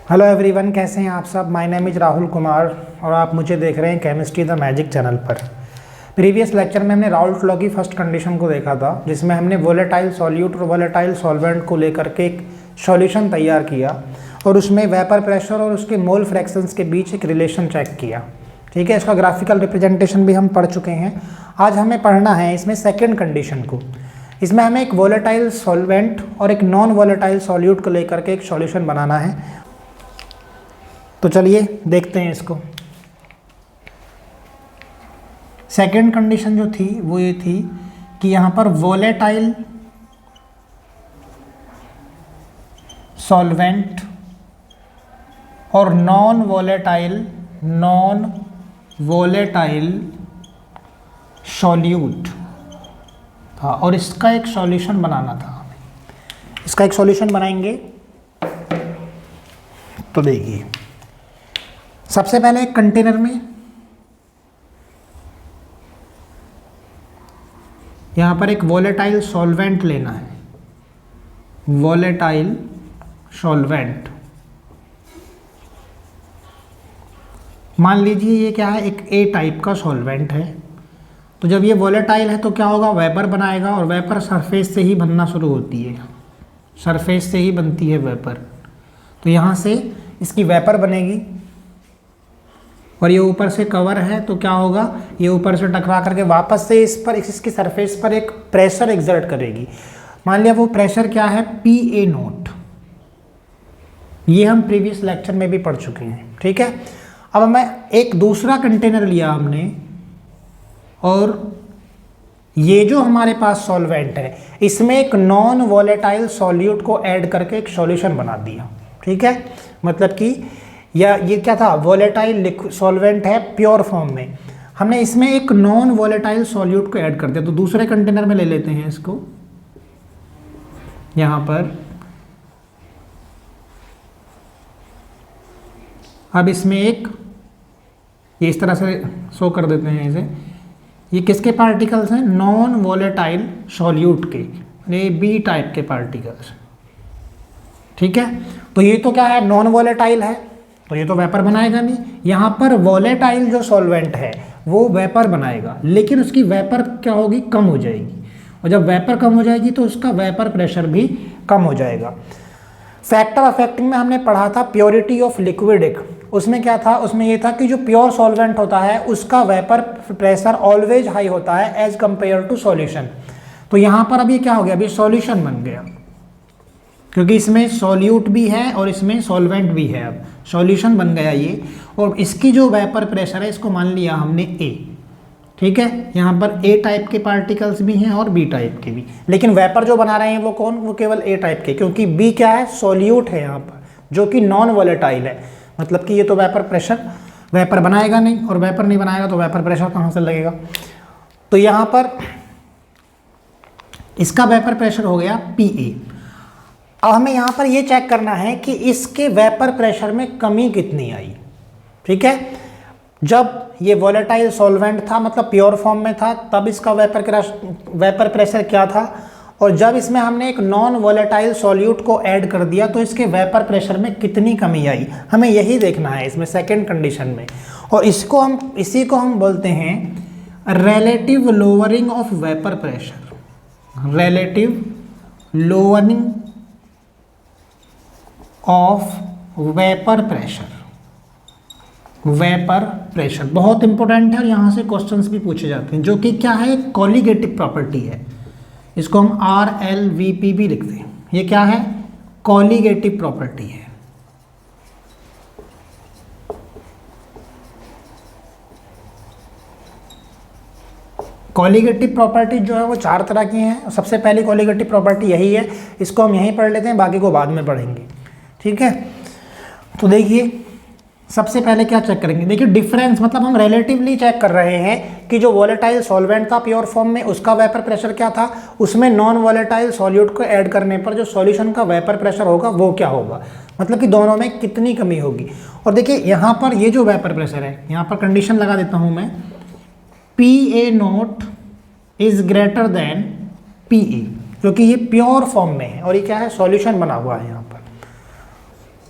Hello everyone, कैसे हैं आप सब। My name is Rahul Kumar और आप मुझे देख रहे हैं केमिस्ट्री द मैजिक चैनल पर। प्रीवियस लेक्चर में हमने राउल्ट लॉ की फर्स्ट कंडीशन को देखा था, जिसमें हमने वोलेटाइल सॉल्यूट और वोलेटाइल सॉल्वेंट को लेकर के एक सॉल्यूशन तैयार किया और उसमें वेपर प्रेशर और उसके मोल फ्रैक्शंस के बीच एक रिलेशन चेक किया। ठीक है, इसका ग्राफिकल रिप्रेजेंटेशन भी हम पढ़ चुके हैं। आज हमें पढ़ना है इसमें सेकेंड कंडीशन को। इसमें हमें एक वोलेटाइल सॉल्वेंट और एक नॉन वोलेटाइल सॉल्यूट को लेकर के एक सॉल्यूशन बनाना है। तो चलिए देखते हैं इसको। सेकेंड कंडीशन जो थी वो ये थी कि यहाँ पर वोलेटाइल सॉल्वेंट और नॉन वोलेटाइल सॉल्यूट था और इसका एक सॉल्यूशन बनाना था हमें। इसका एक सॉल्यूशन बनाएंगे तो देखिए, सबसे पहले एक कंटेनर में यहाँ पर एक वोलेटाइल सॉल्वेंट लेना है। वोलेटाइल सॉल्वेंट, मान लीजिए ये क्या है, एक ए टाइप का सॉल्वेंट है। तो जब ये वोलेटाइल है तो क्या होगा, वेपर बनाएगा और वेपर सरफेस से ही बनना शुरू होती है, सरफेस से ही बनती है वेपर। तो यहाँ से इसकी वेपर बनेगी और ये ऊपर से कवर है तो क्या होगा, ये ऊपर से टकरा करके वापस से इस पर इसकी सरफेस पर एक प्रेशर एक्सर्ट करेगी। मान लिया वो प्रेशर क्या है, PA नोट। ये हम प्रीवियस लेक्चर में भी पढ़ चुके हैं। ठीक है, अब मैं एक दूसरा कंटेनर लिया हमने और ये जो हमारे पास सॉल्वेंट है इसमें एक नॉन वोलेटाइल सॉल्यूट को ऐड करके एक सॉल्यूशन बना दिया। ठीक है, मतलब कि या ये क्या था, वोलेटाइल सॉल्वेंट है प्योर फॉर्म में, हमने इसमें एक नॉन वोलेटाइल सॉल्यूट को ऐड कर दिया। तो दूसरे कंटेनर में ले लेते हैं इसको, यहाँ पर अब इसमें एक ये इस तरह से शो कर देते हैं इसे। ये किसके पार्टिकल्स हैं, नॉन वोलेटाइल सॉल्यूट के, यानी बी टाइप के पार्टिकल्स। ठीक है, तो ये तो क्या है, नॉन वोलेटाइल है तो ये तो वेपर बनाएगा नहीं। यहाँ पर वोलेटाइल जो सॉल्वेंट है वो वेपर बनाएगा, लेकिन उसकी वेपर क्या होगी, कम हो जाएगी। और जब वेपर कम हो जाएगी तो उसका वेपर प्रेशर भी कम हो जाएगा। फैक्टर अफेक्टिंग में हमने पढ़ा था प्योरिटी ऑफ लिक्विड। उसमें क्या था, उसमें ये था कि जो प्योर सॉल्वेंट होता है उसका वेपर प्रेशर ऑलवेज हाई होता है एज कंपेयर टू सॉल्यूशन। तो यहाँ पर अभी क्या हो गया, अभी सॉल्यूशन बन गया, क्योंकि इसमें सॉल्यूट भी है और इसमें सॉल्वेंट भी है। अब सॉल्यूशन बन गया ये, और इसकी जो वेपर प्रेशर है इसको मान लिया हमने A। ठीक है, यहाँ पर A टाइप के पार्टिकल्स भी हैं और B टाइप के भी, लेकिन वेपर जो बना रहे हैं वो कौन, वो केवल A टाइप के, क्योंकि B क्या है, सॉल्यूट है यहाँ पर, जो कि नॉन वोलेटाइल है। मतलब कि ये तो वेपर बनाएगा नहीं, और वेपर नहीं बनाएगा तो वेपर प्रेशर कहाँ से लगेगा। तो यहाँ पर इसका वेपर प्रेशर हो गया PA। अब हमें यहाँ पर ये चेक करना है कि इसके वेपर प्रेशर में कमी कितनी आई। ठीक है, जब ये वोलेटाइल सॉल्वेंट था, मतलब प्योर फॉर्म में था, तब इसका वेपर प्रेशर क्या था, और जब इसमें हमने एक नॉन वोलेटाइल सॉल्यूट को ऐड कर दिया तो इसके वेपर प्रेशर में कितनी कमी आई, हमें यही देखना है इसमें सेकेंड कंडीशन में। और इसी को हम बोलते हैं relative lowering of vapour pressure. Relative lowering of vapour pressure बहुत इंपॉर्टेंट है और यहाँ से क्वेश्चंस भी पूछे जाते हैं, जो कि क्या है, कॉलिगेटिव प्रॉपर्टी है। इसको हम RLVP भी लिखते हैं। ये क्या है, कॉलिगेटिव प्रॉपर्टी है। कॉलिगेटिव प्रॉपर्टी जो है वो 4 तरह की हैं। सबसे पहली कॉलिगेटिव प्रॉपर्टी यही है, इसको हम यहीं पढ़ लेते हैं, बाकी को बाद में पढ़ेंगे। ठीक है, तो देखिए सबसे पहले क्या चेक करेंगे, देखिए डिफरेंस, मतलब हम रिलेटिवली चेक कर रहे हैं कि जो वोलेटाइल सॉल्वेंट था प्योर फॉर्म में उसका वेपर प्रेशर क्या था, उसमें नॉन वोलेटाइल सॉल्यूट को ऐड करने पर जो सॉल्यूशन का वेपर प्रेशर होगा वो क्या होगा, मतलब कि दोनों में कितनी कमी होगी। और देखिए यहाँ पर ये जो वेपर प्रेशर है, यहाँ पर कंडीशन लगा देता हूँ मैं, PA note is greater than PE, क्योंकि ये प्योर फॉर्म में है और ये क्या है, सॉल्यूशन बना हुआ है यहाँ पर।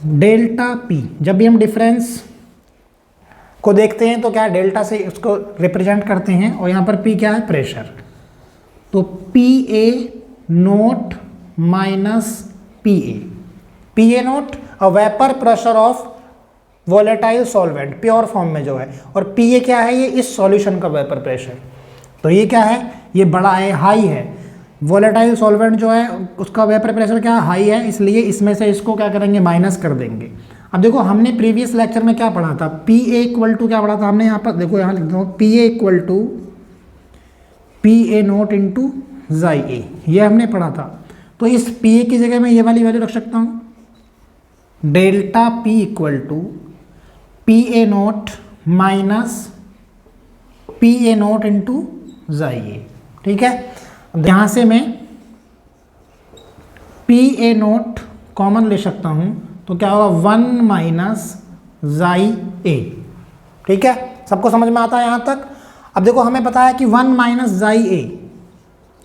डेल्टा पी, जब भी हम डिफरेंस को देखते हैं तो क्या है, डेल्टा से उसको रिप्रेजेंट करते हैं, और यहाँ पर पी क्या है, प्रेशर। तो P A note minus P A naught और vapour pressure of volatile solvent pure form में जो है, और पी ए क्या है, ये इस सॉल्यूशन का वेपर प्रेशर। तो ये क्या है, ये बड़ा है, हाई है। वोलेटाइल सॉल्वेंट जो है उसका वेपर प्रेशर क्या हाई है, इसलिए इसमें से इसको क्या करेंगे, माइनस कर देंगे। अब देखो हमने प्रीवियस लेक्चर में क्या पढ़ा था, पी ए इक्वल टू क्या पढ़ा था हमने, यहाँ पर देखो, यहाँ लिख दो, P A equal to P A nought into chi A, ये हमने पढ़ा था। तो इस पी ए की जगह मैं ये वाली वैल्यू रख सकता हूँ, delta P equal to P A note minus P A nought into chi A. ठीक है, यहाँ से मैं पी ए नोट कॉमन ले सकता हूँ, तो क्या होगा, 1 माइनस जाई ए। ठीक है, सबको समझ में आता है यहाँ तक। अब देखो हमें पता है कि 1 माइनस जाई ए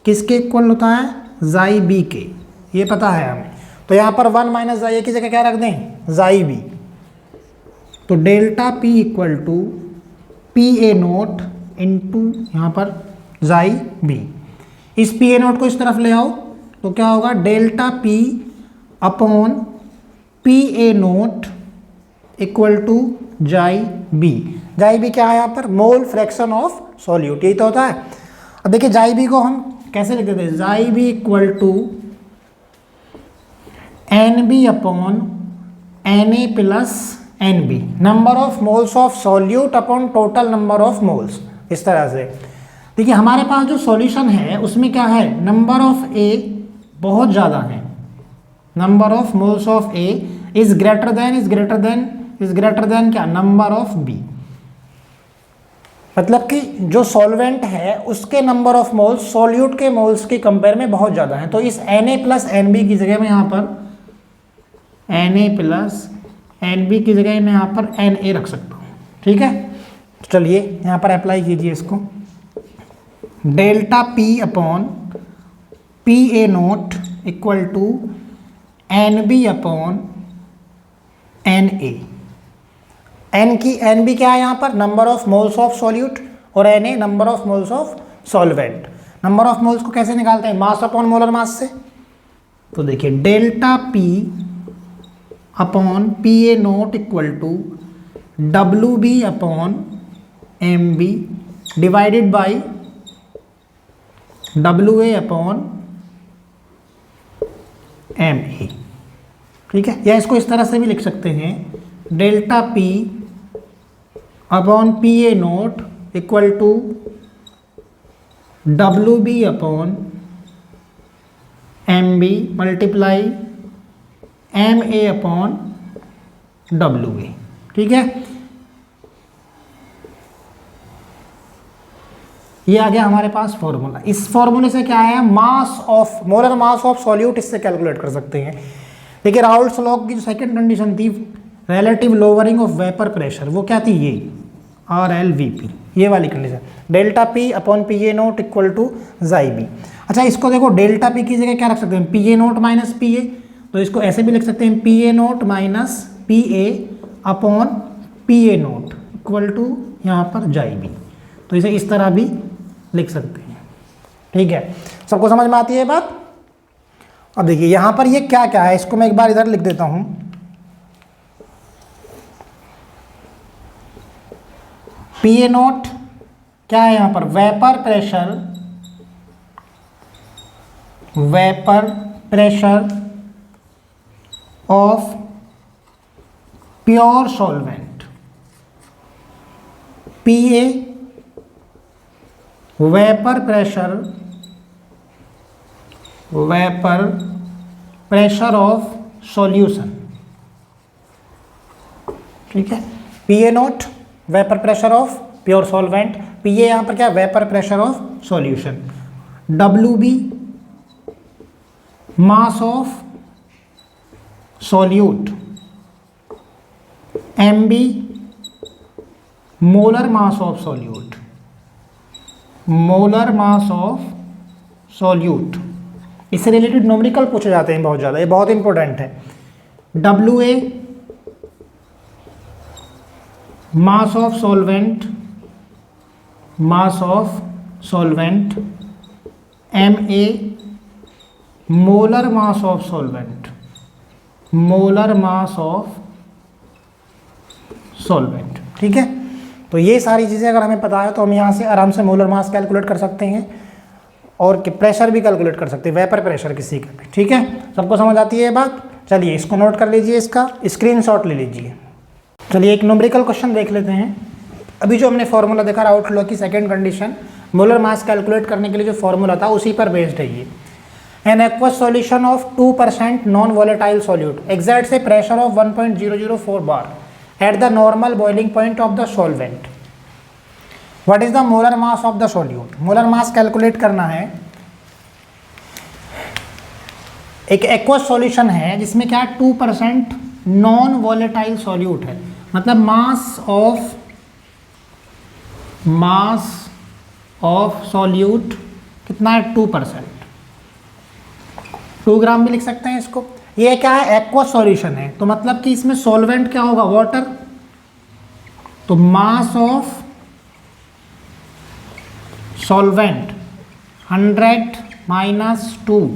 किसके इक्वल होता है, जाई बी के, ये पता है हमें। तो यहाँ पर 1 माइनस जाई ए की जगह क्या रख दें, जाई बी। तो delta P equal to P A nought into यहाँ पर जाई बी। इस पी ए नोट को इस तरफ ले आओ तो क्या होगा, delta P upon P A note equal to chi B. Chi B क्या है यहाँ पर, मोल फ्रैक्शन ऑफ सॉल्यूट, यही तो होता है। अब देखिए जाई बी को हम कैसे लिख देते हैं, chi B equal to N B upon N A plus N B, number of moles of solute upon total number of moles. इस तरह से देखिए हमारे पास जो सॉल्यूशन है उसमें क्या है, नंबर ऑफ ए बहुत ज़्यादा है, number of moles of A is greater than क्या, नंबर ऑफ बी। मतलब कि जो सॉल्वेंट है उसके नंबर ऑफ मोल्स सॉल्यूट के मोल्स के कंपेयर में बहुत ज़्यादा है। तो इस Na प्लस एन बी की जगह में यहाँ पर Na प्लस एन बी की जगह मैं यहाँ पर Na रख सकता हूँ। ठीक है, चलिए यहाँ पर अप्लाई कीजिए इसको, delta P upon P A note equal to N B upon N A. N B क्या है यहाँ पर, number of moles of solute, और N A number of moles of solvent. Number of moles को कैसे निकालते हैं, मास अपॉन मोलर मास से। तो देखिए delta P upon P A note equal to W B upon M B divided by W A upon M A. ठीक है, या इसको इस तरह से भी लिख सकते हैं, delta P upon P A note equal to W B upon M B multiply M A upon W A. ठीक है, ये आ गया हमारे पास फॉर्मूला। इस फॉर्मूले से क्या है, mass of molar mass of solute इससे कैलकुलेट कर सकते हैं। देखिए राउल्ट्स लॉ की जो सेकंड कंडीशन थी, relative lowering of vapour pressure, वो क्या थी, ये RLVP, ये वाली condition, delta P upon P A note equal to chi B. अच्छा इसको देखो, डेल्टा पी की जगह क्या रख सकते हैं, P A note minus P A, तो इसको ऐसे भी लिख सकते हैं, P A note minus P A upon P A note equal to यहाँ पर जाई बी। तो इसे इस तरह भी लिख सकते हैं। ठीक है, सबको समझ में आती है बात। अब देखिए यहाँ पर ये क्या क्या है, इसको मैं एक बार इधर लिख देता हूँ। पी ए नोट क्या है यहाँ पर, vapour pressure of pure solvent. P A vapour pressure of solution. ठीक है, P A nought vapour pressure of pure solvent, P A यहाँ पर क्या, vapour pressure of solution, W B mass of solute, M B molar mass of solute, molar mass of solute. इससे related numerical पूछे जाते हैं बहुत ज़्यादा, ये बहुत इंपॉर्टेंट है। W A mass of solvent Ma, molar mass of solvent, ठीक है। तो ये सारी चीज़ें अगर हमें पता है तो हम यहाँ से आराम से मोलर मास कैलकुलेट कर सकते हैं और प्रेशर भी कैलकुलेट कर सकते हैं, वेपर प्रेशर किसी का भी, ठीक है। सबको समझ आती है ये बात। चलिए इसको नोट कर लीजिए, इसका स्क्रीनशॉट ले लीजिए। चलिए एक न्यूमेरिकल क्वेश्चन देख लेते हैं। अभी जो हमने फॉर्मूला देखा राउट लॉ की second condition, molar mass calculate करने के लिए जो फॉर्मूला था उसी पर बेस्ड है ये। An aqueous solution of 2% non volatile solute exerts A pressure of 1.004 bar at the normal boiling point of the solvent. What is the molar mass of the solute? Molar mass calculate करना है। एक aqueous solution है जिसमें क्या है 2% non volatile solute है, मतलब मास of solute कितना है 2%, 2 ग्राम भी लिख सकते हैं इसको। ये क्या है एक्वस सॉल्यूशन है, तो मतलब कि इसमें सॉल्वेंट क्या होगा वाटर, तो mass of solvent 100 minus 2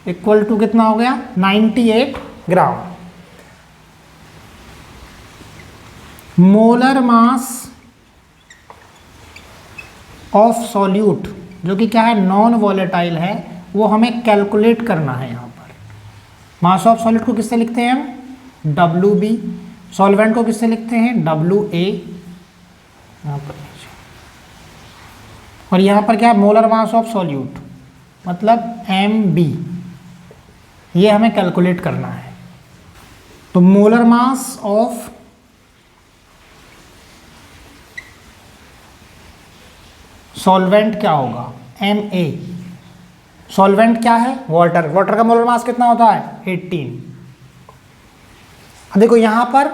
equal to कितना हो गया 98 gram. Molar mass of solute जो कि क्या है नॉन वॉलेटाइल है, वो हमें कैलकुलेट करना है। यहाँ पर मास ऑफ सॉल्यूट को किससे लिखते हैं हम, WB, सॉल्वेंट को किससे लिखते हैं WA, यहाँ पर, और यहाँ पर क्या है मोलर मास ऑफ सॉल्यूट मतलब MB, ये हमें कैलकुलेट करना है। तो मोलर मास ऑफ सॉल्वेंट क्या होगा Ma, सॉल्वेंट क्या है वाटर, वाटर का मोलर मास कितना होता है 18। अब देखो यहां पर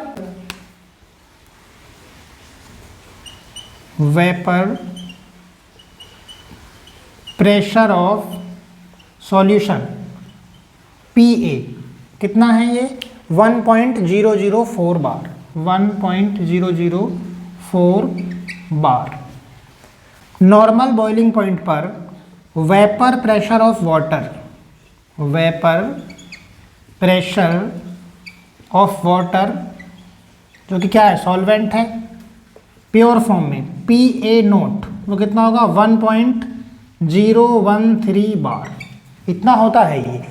vapour pressure of solution PA कितना है ये 1.004 बार, 1.004 बार। नॉर्मल बॉइलिंग पॉइंट पर vapour pressure of water, vapour pressure of water जो कि क्या है सॉल्वेंट है प्योर फॉर्म में PA नोट, वो कितना होगा 1.013 बार, इतना होता है ये।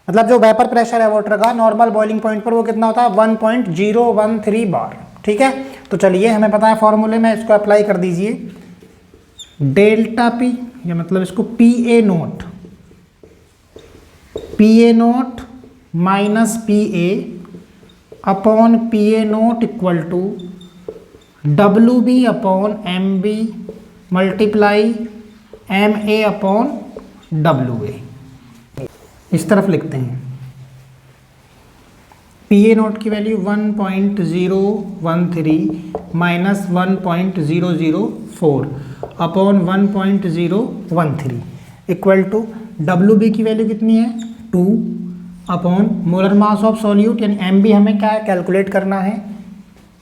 मतलब जो वेपर प्रेशर है वाटर का नॉर्मल बॉइलिंग पॉइंट पर वो कितना होता है 1.013 बार, ठीक है। तो चलिए हमें पता है फॉर्मूले में, इसको अप्लाई कर दीजिए। डेल्टा P, ये मतलब इसको PA nought minus PA upon PA nought equal to WB upon MB multiply MA upon WA। इस तरफ लिखते हैं PA नोट की value 1.013 minus 1.004 upon 1.013 equal to WB की वैल्यू कितनी है 2 upon molar mass of solute यानी MB हमें क्या है कैलकुलेट करना है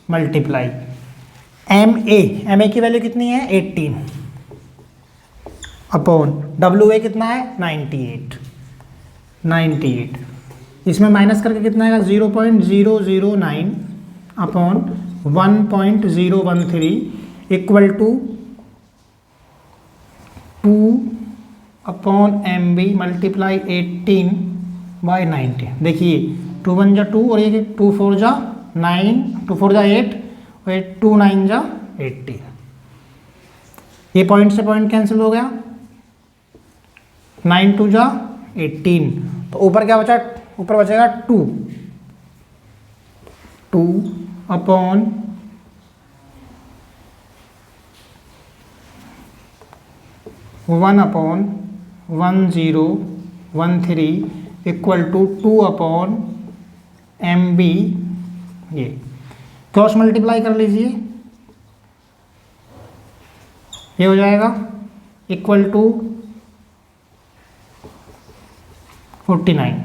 मल्टीप्लाई MA की वैल्यू कितनी है 18 अपॉन WA कितना है 98। इसमें माइनस करके कितना आएगा 0.009 upon 1.013 equal to 2 upon MB multiply 18/90। देखिए 2 1 जा 2 और ये 2 4 जा 9, 2 4 जा 8 और 2 9 जा 18। ये पॉइंट से पॉइंट कैंसिल हो गया, 9 2 जा 18, तो ऊपर क्या बचा, ऊपर बचेगा 2 upon 1/1013 equal to 2 upon MB। ये क्रॉस मल्टीप्लाई कर लीजिए, ये हो जाएगा इक्वल टू 49।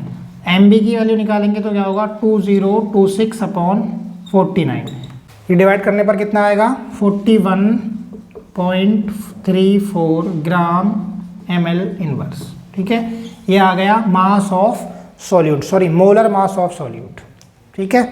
MB की वैल्यू निकालेंगे तो क्या होगा 2026 अपॉन 49। ये डिवाइड करने पर कितना आएगा 41.34 ग्राम ml इनवर्स। ठीक है, ये आ गया मास of solute, sorry molar mass of solute. ठीक है,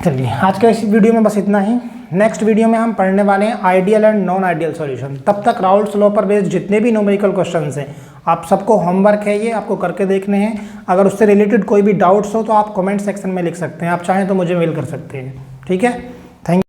चलिए आज के इस वीडियो में बस इतना ही। नेक्स्ट वीडियो में हम पढ़ने वाले हैं ideal and non ideal solution. तब तक राउल्ट्स लॉ पर बेस्ड जितने भी न्यूमेरिकल क्वेश्चंस हैं आप सबको होमवर्क है, ये आपको करके देखने हैं। अगर उससे रिलेटेड कोई भी डाउट्स हो तो आप कमेंट सेक्शन में लिख सकते हैं, आप चाहें तो मुझे मेल कर सकते हैं। ठीक है।